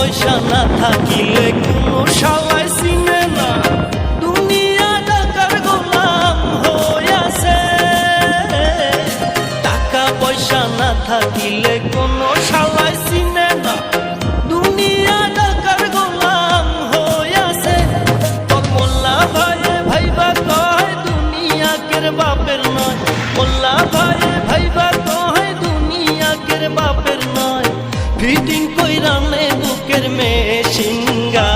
পয়সা না থাকিলে কোনো শালায় চিনে না, দুনিয়া টাকার গোলাম হইয়াছে। টাকা পয়সা না থাকিলে কোনো শালায় চিনে না, দুনিয়া টাকার গোলাম হইয়াছে। তোর মোল্লা ভাইয়ে ভাইবা কয় দুনিয়া কের বাপের নয়, মোল্লা ভাইয়ে ভাইবা কয় দুনিয়া কের বাপের নয়। ফিটিং কইরা নে বুকের মেশিন গান।